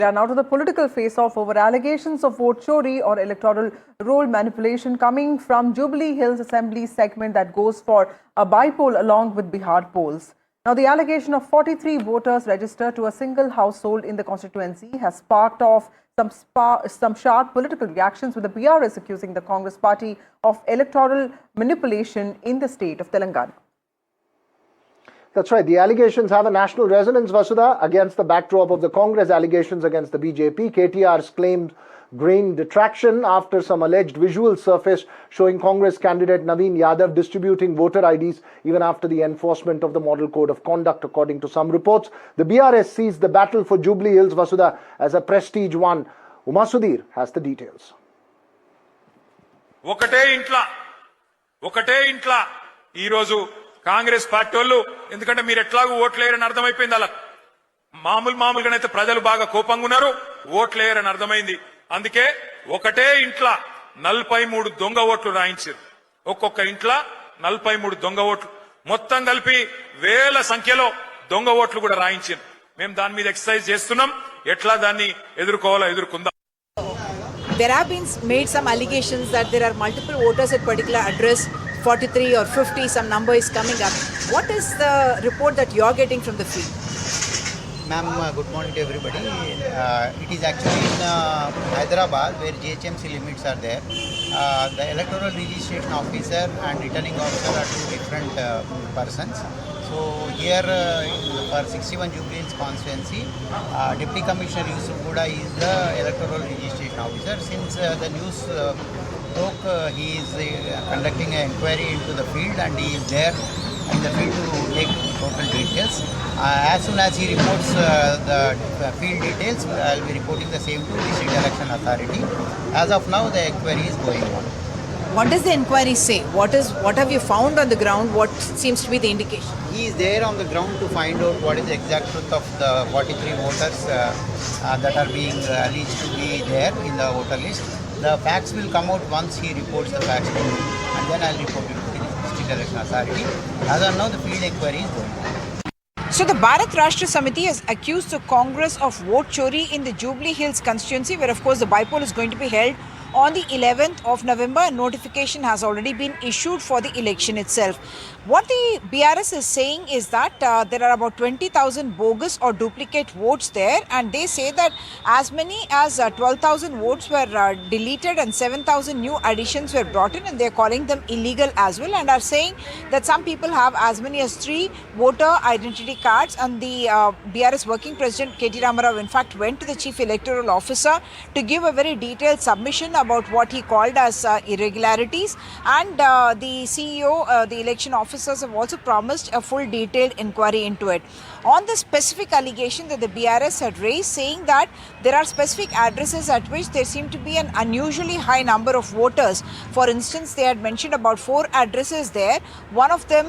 They are now to the political face-off over allegations of vote chori or electoral roll manipulation coming from Jubilee Hills Assembly segment that goes for a by-poll along with Bihar polls. Now, the allegation of 43 voters registered to a single household in the constituency has sparked off some sharp political reactions, with the BRS accusing the Congress party of electoral manipulation in the state of Telangana. That's right. The allegations have a national resonance, Vasudha, against the backdrop of the Congress allegations against the BJP. KTR's claimed grain detraction after some alleged visuals surfaced showing Congress candidate Naveen Yadav distributing voter IDs even after the enforcement of the Model Code of Conduct, according to some reports. The BRS sees the battle for Jubilee Hills, Vasudha, as a prestige one. Uma Sudhir has the details. ఒకటే ఇంట్లా ఈరోజు Congress party వాళ్ళు, ఎందుకంటే మీరు ఎట్లాగూ ఓట్లేయరని అర్థమైపోయింది. అలా మామూలుగానైతే ప్రజలు బాగా కోపంగా ఉన్నారు, ఓట్లేయరని అర్థమైంది. అందుకే ఒకటే ఇంట్లా 43 దొంగ ఓట్లు రాయించారు. ఒక్కొక్క ఇంట్లా 43 దొంగ ఓట్లు, మొత్తం కలిపి వేల సంఖ్యలో దొంగ ఓట్లు కూడా రాయించారు. మేము దాని మీద ఎక్సర్సైజ్ చేస్తున్నాం, ఎట్లా దాన్ని ఎదుర్కోవాలో ఎదుర్కొందాం. There have been made some allegations that there are multiple voters at particular address, 43 or 50, some number is coming up. What is the report that you are getting from the field? Ma'am, good morning to everybody. It is actually in Hyderabad, where GHMC limits are there. The electoral registration officer and returning officer are two different persons. So here for 61 Jubilee Hills constituency, Deputy Commissioner Yusuf Guda is the electoral registration officer. Since the news broke, he is conducting an inquiry into the field, and he is there in the field to take total details. As soon as he reports the field details, I will be reporting the same to the State Election Authority. As of now, the inquiry is going on. What does the inquiry say? What have you found on the ground? What seems to be the indication? He is there on the ground to find out what is the exact truth of the 43 voters that are being alleged to be there in the voter list. The facts will come out once he reports the facts to me, and then I will report it to the State Election Authority. As of now, the field inquiry is going on. So the Bharat Rashtra Samiti has accused the Congress of vote chori in the Jubilee Hills constituency, where of course the by-poll is going to be held on the 11th of November. A notification has already been issued for the election itself. What the BRS is saying is that there are about 20,000 bogus or duplicate votes there, and they say that as many as 12,000 votes were deleted and 7,000 new additions were brought in, and they are calling them illegal as well, and are saying that some people have as many as 3 voter identity cards. And the BRS working president KT Ramarao in fact went to the chief electoral officer to give a very detailed submission about what he called as irregularities, and the CEO, the election officers have also promised a full detailed inquiry into it. On the specific allegation that the BRS had raised, saying that there are specific addresses at which there seemed to be an unusually high number of voters. For instance, they had mentioned about 4 addresses there. One of them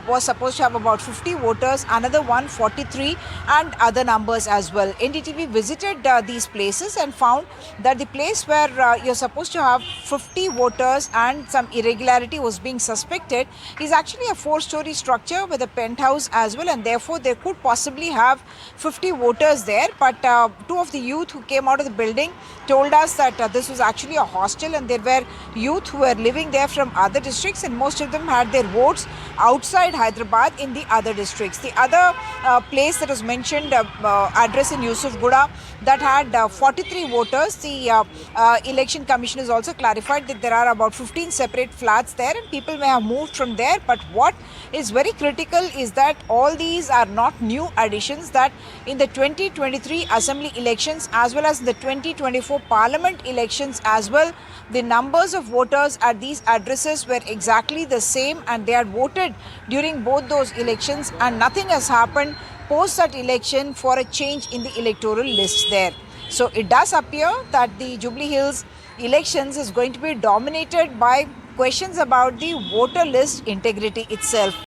was supposed to have about 50 voters, another one 43, and other numbers as well. NDTV visited these places and found that the place where you're supposed to have 50 voters and some irregularity was being suspected is actually a 4-story structure with a penthouse as well, and therefore they could possibly have 50 voters there. But 2 of the youth who came out of the building told us that this was actually a hostel, and there were youth who were living there from other districts, and most of them had their votes outside Hyderabad in the other districts. The other place that was mentioned, address in Yusuf Guda, that had 43 voters. The election commission has also clarified that there are about 15 separate flats there, and people may have moved from there. But what is very critical is that all these are not new additions, that in the 2023 assembly elections as well as the 2024 parliament elections as well, the numbers of voters at these addresses were exactly the same, and they had voted during both those elections, and nothing has happened post that election for a change in the electoral list there. So it does appear that the Jubilee Hills elections is going to be dominated by questions about the voter list integrity itself.